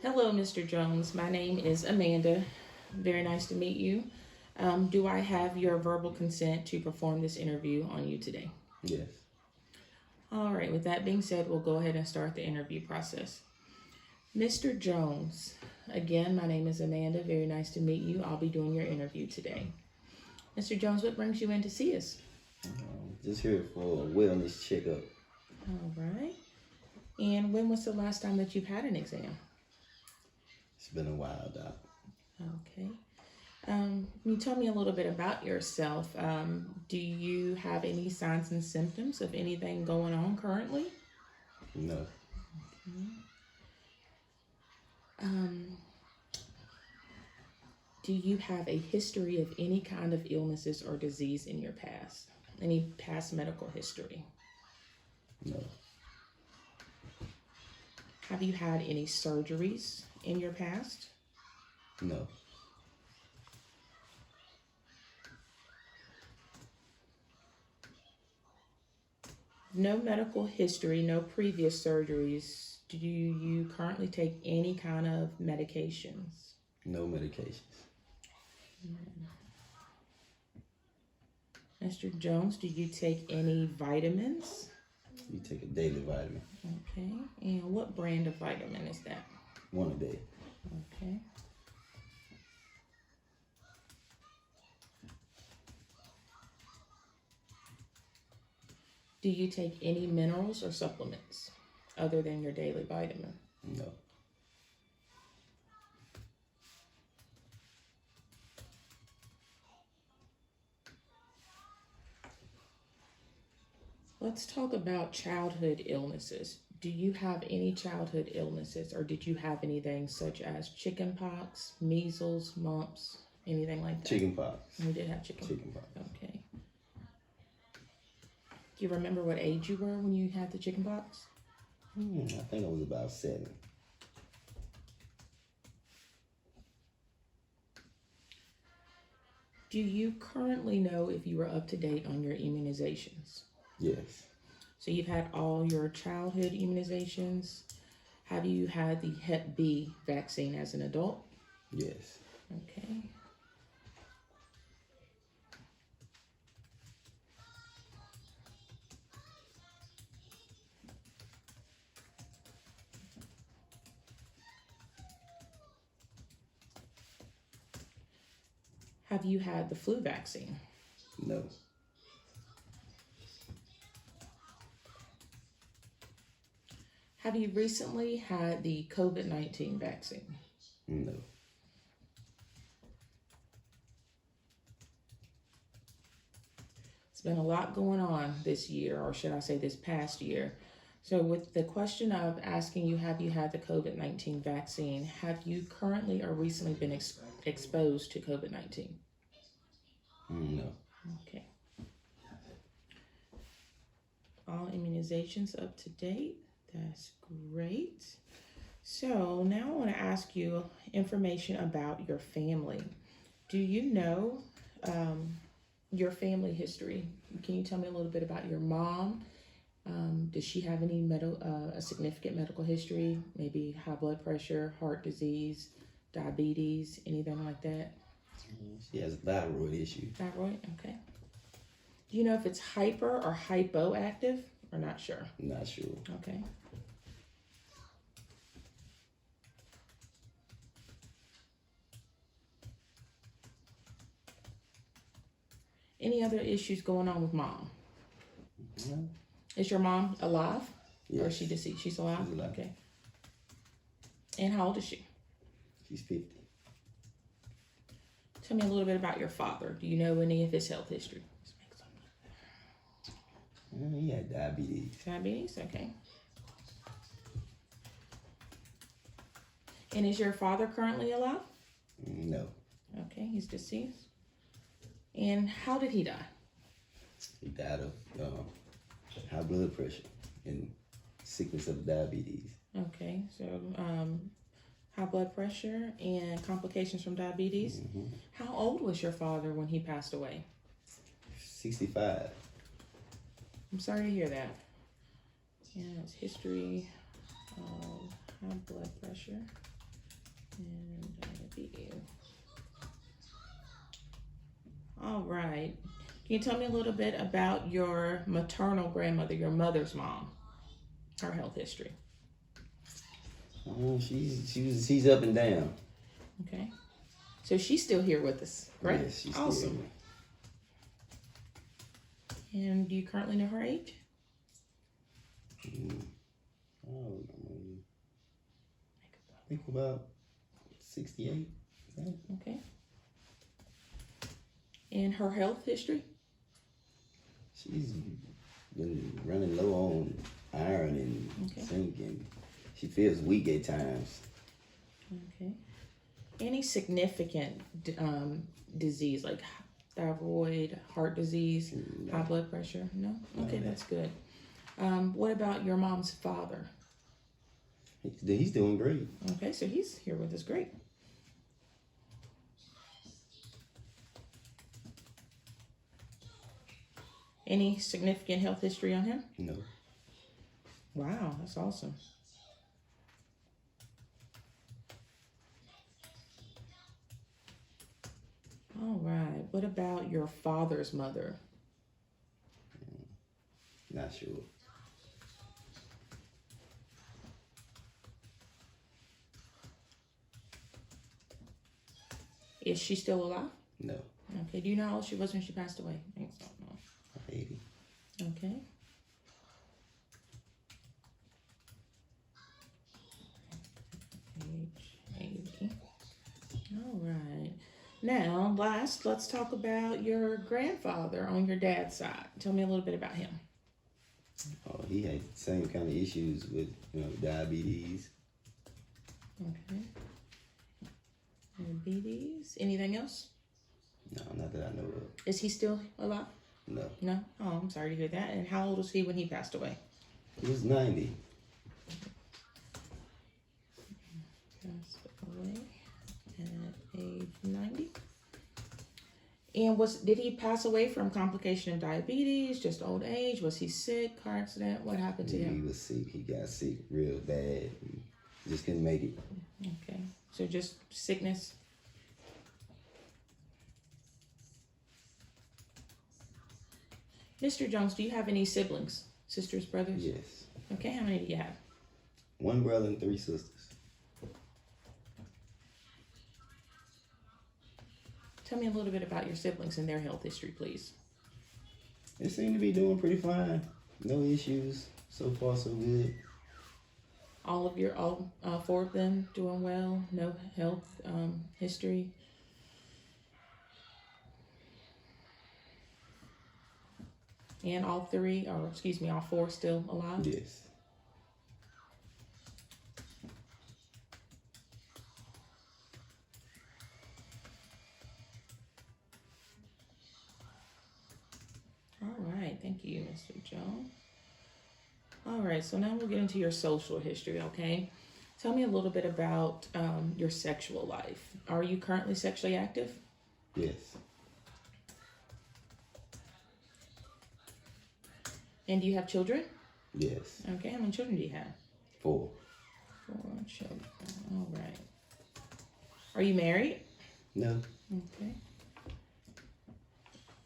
Hello, Mr. Jones. My name is Amanda. Very nice to meet you. Do I have your verbal consent to perform this interview on you today? Yes. All right, with that being said, we'll go ahead and start the interview process. Mr. Jones, again, my name is Amanda. Very nice to meet you. I'll be doing your interview today. Mr. Jones, what brings you in to see us? Just here for a wellness checkup. All right. And when was the last time that you've had an exam? It's been a while, Doc. Okay. Can you tell me a little bit about yourself? Do you have any signs and symptoms of anything going on currently? No. Um, do you have a history of any kind of illnesses or disease in your past? Any past medical history? No. Have you had any surgeries in your past? No. No medical history, no previous surgeries. Do you currently take any kind of medications? No medications. Mr. Jones, do you take any vitamins? You take a daily vitamin. Okay. And what brand of vitamin is that? One a day. Okay. Do you take any minerals or supplements other than your daily vitamin? No. Let's talk about childhood illnesses. Do you have any childhood illnesses, or did you have anything such as chicken pox, measles, mumps, anything like that? Chicken pox. You did have chicken. Chicken pox. Okay. Do you remember what age you were when you had the chicken pox? I think I was about 7. Do you currently know if you are up to date on your immunizations? Yes. So you've had all your childhood immunizations. Have you had the Hep B vaccine as an adult? Yes. Okay. Have you had the flu vaccine? No. Have you recently had the COVID-19 vaccine? No. It's been a lot going on this year, or should I say this past year. So with the question of asking you, have you had the COVID-19 vaccine, have you currently or recently been exposed to COVID-19? No. Okay. All immunizations up to date. That's great. So now I want to ask you information about your family. Do you know your family history? Can you tell me a little bit about your mom? Does she have any a significant medical history? Maybe high blood pressure, heart disease, diabetes, anything like that? She has a thyroid issue. Thyroid, okay. Do you know if it's hyper or hypoactive, or not sure? Not sure. Okay. Any other issues going on with mom? No. Is your mom alive? Yes. Or is she deceased? She's alive? She's alive. Okay. And how old is she? She's 50. Tell me a little bit about your father. Do you know any of his health history? He had diabetes. Diabetes? Okay. And is your father currently alive? No. Okay, he's deceased. And how did he die? He died of high blood pressure and sickness of diabetes. Okay, so high blood pressure and complications from diabetes. How old was your father when he passed away? 65. I'm sorry to hear that. Yeah, it's history of high blood pressure and diabetes. All right. Can you tell me a little bit about your maternal grandmother, your mother's mom, her health history? She's up and down. Okay. So she's still here with us, right? Yes, she's awesome. And do you currently know her age? I think about 68. Okay. And her health history? She's been running low on iron and zinc, and she feels weak at times. Okay. Any significant disease like thyroid, heart disease, No. high blood pressure? No? Okay, No, that's good. What about your mom's father? He's doing great. Okay, so he's here with us. Great. Any significant health history on him? No. Wow, that's awesome. All right. What about your father's mother? Not sure. Is she still alive? No. Okay. Do you know how old she was when she passed away? I think so. No. 80. Okay. Age 80. All right. Now, last, let's talk about your grandfather on your dad's side. Tell me a little bit about him. Oh, he had the same kind of issues with diabetes. Okay. Diabetes. Anything else? No, not that I know of. Is he still alive? No. No? Oh, I'm sorry to hear that. And how old was he when he passed away? He was 90. Passed away at age 90. And did he pass away from complication of diabetes, just old age? Was he sick, car accident? What happened to He him? was sick. He got sick real bad. He just couldn't make it. Okay, so just sickness. Mr. Jones, do you have any siblings? Sisters, brothers? Yes. Okay, how many do you have? 1 brother and 3 sisters. Tell me a little bit about your siblings and their health history, please. They seem to be doing pretty fine. No issues. So far, so good. All 4 of them doing well? No health history? And all 4 still alive? Yes. All right, thank you, Mr. Jones. All right, so now we'll get into your social history, okay? Tell me a little bit about your sexual life. Are you currently sexually active? Yes. And do you have children? Yes. Okay, how many children do you have? 4. 4 children. All right. Are you married? No. Okay.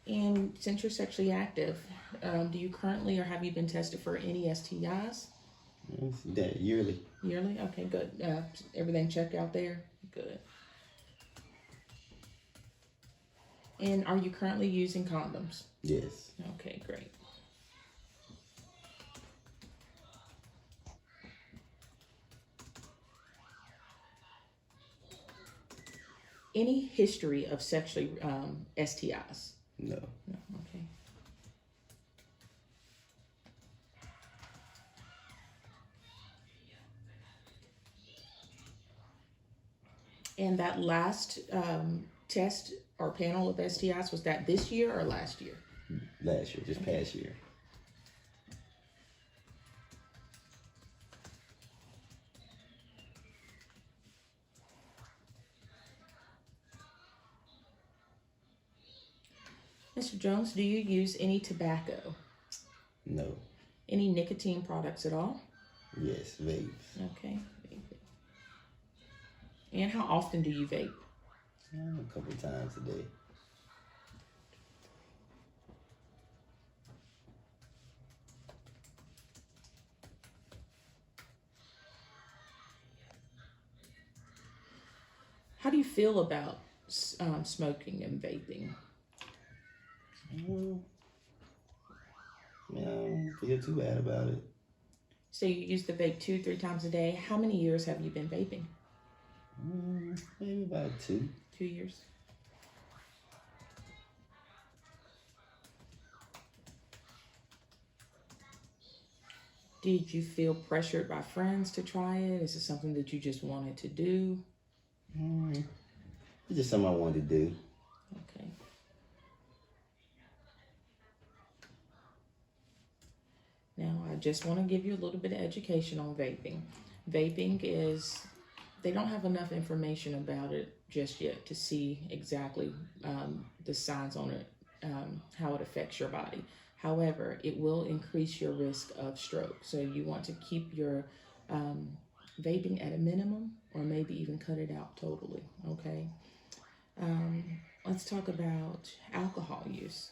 And since you're sexually active, do you currently or have you been tested for any STIs? That yearly. Yearly? Okay, good. Everything checked out there? Good. And are you currently using condoms? Yes. Okay, great. Any history of sexually STIs? No. No, okay. And that last test or panel of STIs, was that this year or last year? Last year, just past year. Mr. Jones, do you use any tobacco? No. Any nicotine products at all? Yes, vapes. Okay. And how often do you vape? A couple times a day. How do you feel about smoking and vaping? I don't feel too bad about it. So you use the vape 2-3 times a day. How many years have you been vaping? Maybe about 2. 2 years. Did you feel pressured by friends to try it? Is it something that you just wanted to do? It's just something I wanted to do. Okay. Now, I just want to give you a little bit of education on vaping. Vaping is, they don't have enough information about it just yet to see exactly the signs on it, how it affects your body. However, it will increase your risk of stroke. So you want to keep your vaping at a minimum, or maybe even cut it out totally, okay? Let's talk about alcohol use.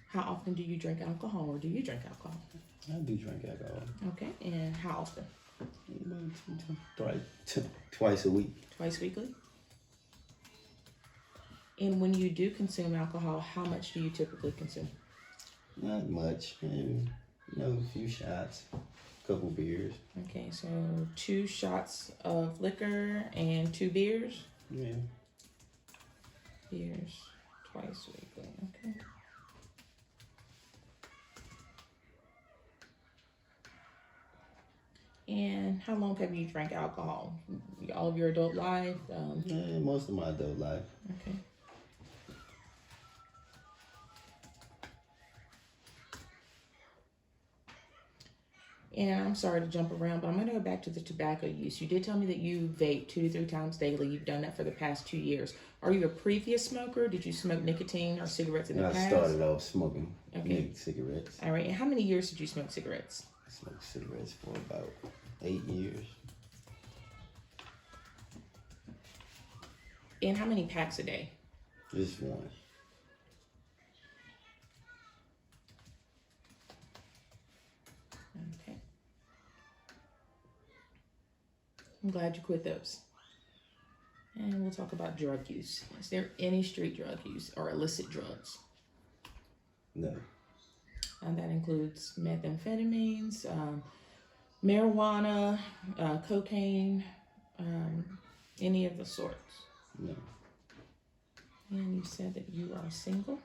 How often do you drink alcohol, or do you drink alcohol? I do drink alcohol. Okay, and how often? Twice a week. Twice weekly? And when you do consume alcohol, how much do you typically consume? Not much. Maybe, a few shots, a couple beers. Okay, so 2 shots of liquor and 2 beers? Yeah. Beers twice weekly, okay. And how long have you drank alcohol? All of your adult life? Most of my adult life. Okay. And I'm sorry to jump around, but I'm going to go back to the tobacco use. You did tell me that you vape 2 to 3 times daily. You've done that for the past 2 years. Are you a previous smoker? Did you smoke nicotine or cigarettes in the past? I started off smoking cigarettes. All right. And how many years did you smoke cigarettes? I smoked cigarettes for about 8 years. And how many packs a day? Just one. Okay. I'm glad you quit those. And we'll talk about drug use. Is there any street drug use or illicit drugs? No. And that includes methamphetamines, marijuana, cocaine, any of the sorts. No. And you said that you are single.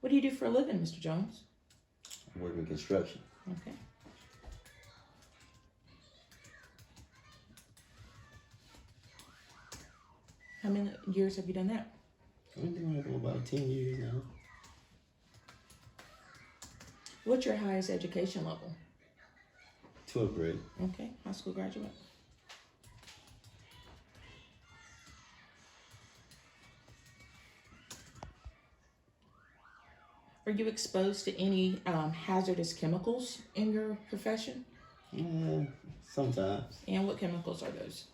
What do you do for a living, Mr. Jones? I work in construction. Okay. How many years have you done that? I've been doing it for about 10 years now. What's your highest education level? 12th grade. Okay, high school graduate. Are you exposed to any hazardous chemicals in your profession? Sometimes. And what chemicals are those?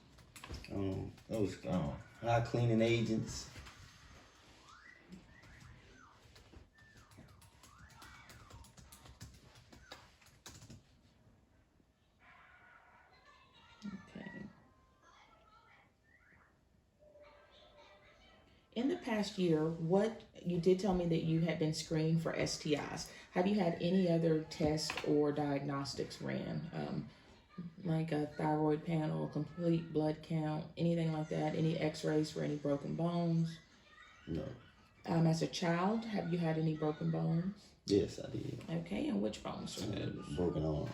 Those high cleaning agents. Okay. In the past year, you did tell me that you had been screened for STIs. Have you had any other tests or diagnostics ran? Like a thyroid panel, complete blood count, anything like that? Any x-rays for any broken bones? No. As a child, have you had any broken bones? Yes, I did. Okay, and which bones were those? Broken arm.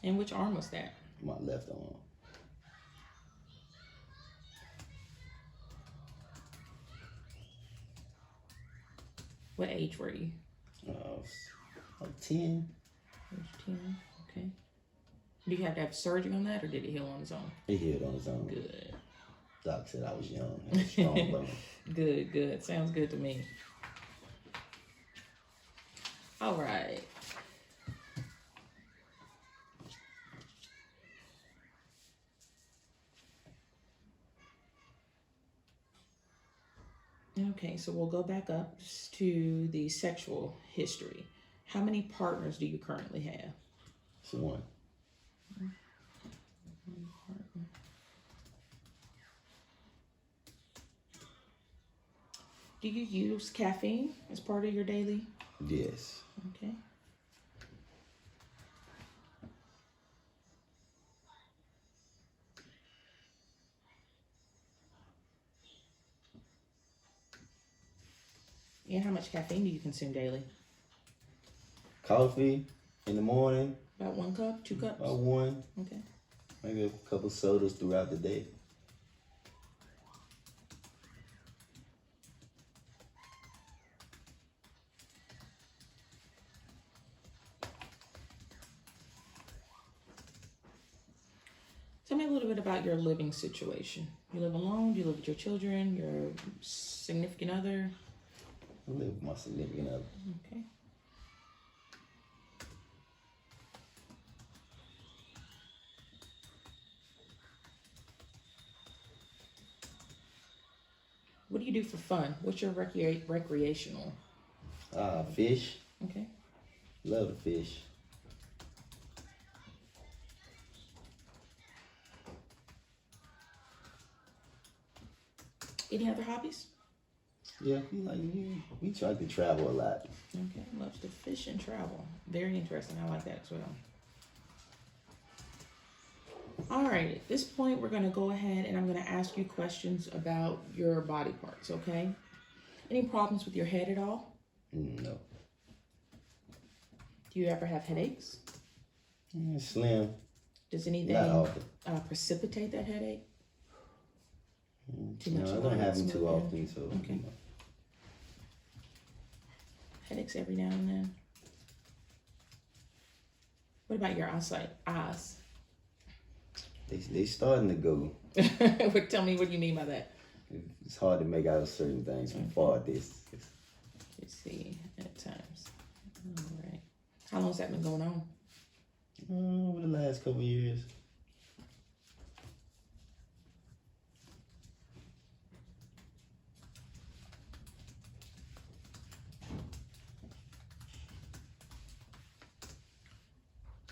And which arm was that? My left arm. What age were you? About 10. Age 10, okay. Do you have to have surgery on that, or did it heal on its own? It healed on its own. Good. Doc said I was young. I had strong bones. Good. Sounds good to me. All right. Okay, so we'll go back up to the sexual history. How many partners do you currently have? It's one. One partner. Do you use caffeine as part of your daily? Yes. Okay. And how much caffeine do you consume daily? Coffee in the morning. About 1 cup, 2 cups? About one. Okay. Maybe a couple sodas throughout the day. Tell me a little bit about your living situation. You live alone? Do you live with your children, your significant other? I live with my significant other. Okay. What do you do for fun? What's your recreational? Fish. Okay. Love to fish. Any other hobbies? Yeah, we try to travel a lot. Okay, loves to fish and travel. Very interesting. I like that as well. All right, at this point, we're going to go ahead and I'm going to ask you questions about your body parts, okay? Any problems with your head at all? No. Do you ever have headaches? Slim. Does anything Not often. precipitate that headache? Too much No, I light, don't have them too smoking? often, so. Okay. Headaches every now and then. What about your eyesight? Eyes. They starting to go. Tell me what you mean by that. It's hard to make out certain things from far distance. You see, at times. All right. How long has that been going on? Over the last couple of years.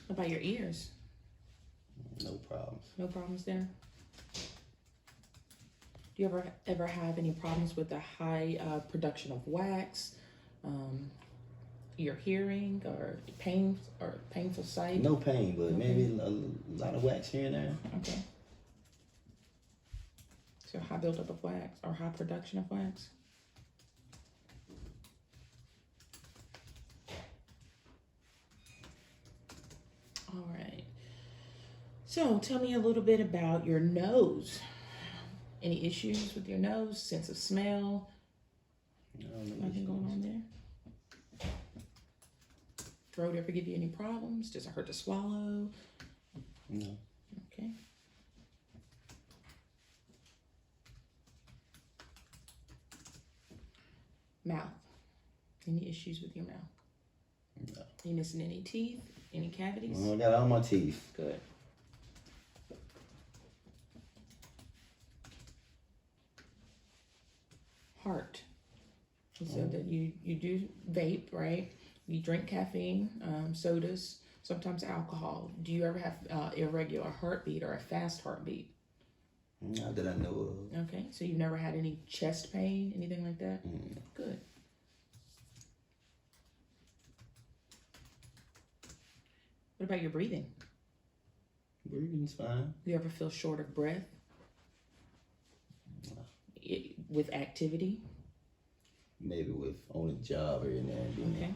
What about your ears? No problems. No problems there? Do you ever have any problems with the high production of wax, your hearing, or painful sight? No pain, but maybe a lot of wax here and there. Okay. So high buildup of wax or high production of wax? All right. So tell me a little bit about your nose. Any issues with your nose, sense of smell? Nothing going on there? Throat ever give you any problems? Does it hurt to swallow? No. Okay. Mouth. Any issues with your mouth? No. Are you missing any teeth? Any cavities? I got all my teeth. Good. Heart. You said that you do vape, right? You drink caffeine, sodas, sometimes alcohol. Do you ever have irregular heartbeat or a fast heartbeat? Not that I know of. Okay, so you've never had any chest pain, anything like that? Good. What about your breathing? Breathing's fine. You ever feel short of breath? With activity? Maybe with on a job here and there. Okay.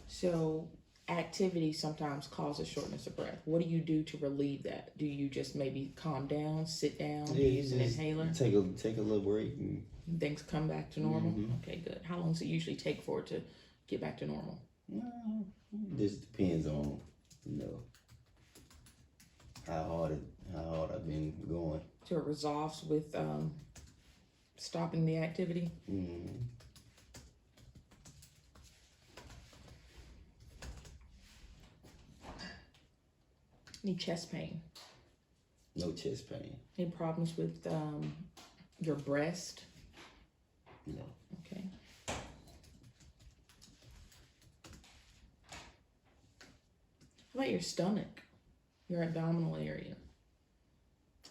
So activity sometimes causes shortness of breath. What do you do to relieve that? Do you just maybe calm down, sit down, use an inhaler? Take a little break. And things come back to normal? Okay, good. How long does it usually take for it to get back to normal? This depends on, how hard I've been going. So it resolves with stopping the activity? Any chest pain? No chest pain. Any problems with your breast? No. Okay. How about your stomach? Your abdominal area?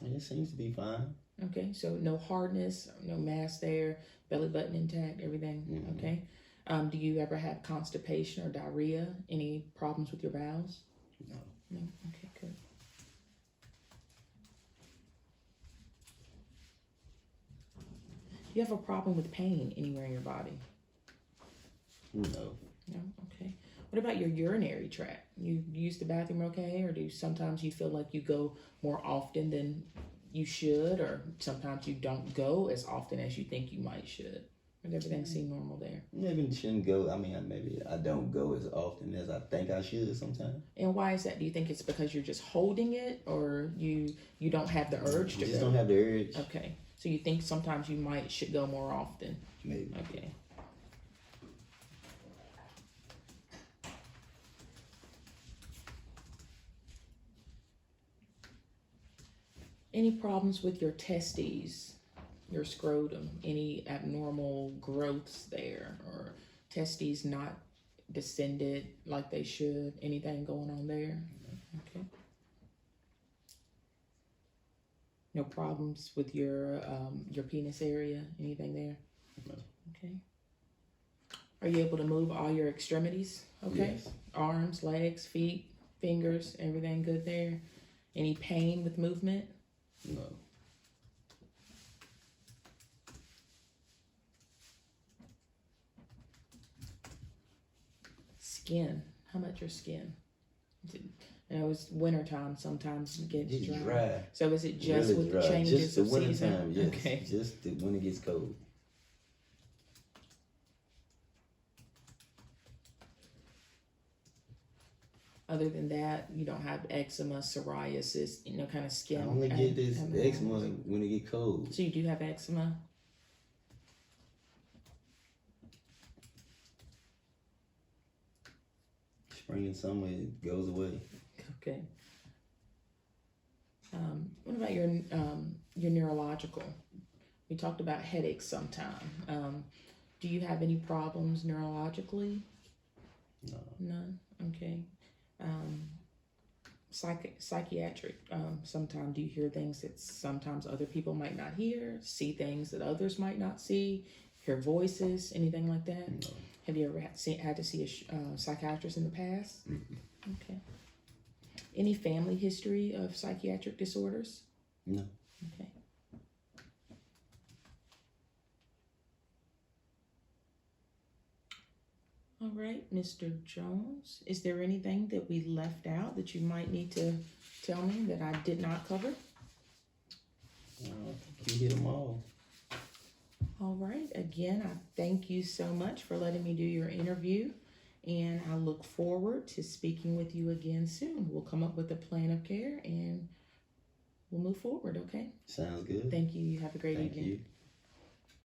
It seems to be fine. Okay, so no hardness, no mass there, belly button intact, everything. Mm-hmm. Okay. Do you ever have constipation or diarrhea? Any problems with your bowels? No. No. Okay, good. Do you have a problem with pain anywhere in your body? No. No. Okay. What about your urinary tract? You use the bathroom okay, or do sometimes you feel like you go more often than you should, or sometimes you don't go as often as you think you might should? Does everything seem normal there? Maybe it shouldn't go. I mean, maybe I don't go as often as I think I should sometimes. And why is that? Do you think it's because you're just holding it, or you don't have the urge to Just go? don't have the urge. Okay. So you think sometimes you should go more often? Maybe. Okay. Any problems with your testes, your scrotum? Any abnormal growths there, or testes not descended like they should? Anything going on there? Okay. No problems with your penis area? Anything there? No. Okay. Are you able to move all your extremities? Okay. Yes. Arms, legs, feet, fingers, everything good there? Any pain with movement? No. Skin. How about your skin? I know it's wintertime, sometimes it gets It's dry. dry. So is it just Really with dry. the changes Just the of winter season? time, yes. Okay. Just when it gets cold. Other than that, you don't have eczema, psoriasis, kind of skin. I only get this abnormalities. eczema when it get cold. So you do have eczema? Spring and summer, it goes away. Okay. What about your neurological? We talked about headaches sometime. Do you have any problems neurologically? No. None. Okay. Psychiatric. Sometimes do you hear things that sometimes other people might not hear? See things that others might not see? Hear voices? Anything like that? No. Have you ever had to see a psychiatrist in the past? Mm-mm. Okay. Any family history of psychiatric disorders? No. Okay. All right, Mr. Jones, is there anything that we left out that you might need to tell me that I did not cover? I think you hit them all. All right, again, I thank you so much for letting me do your interview, and I look forward to speaking with you again soon. We'll come up with a plan of care and we'll move forward, okay? Sounds good. Thank you. You have a great Thank evening. you.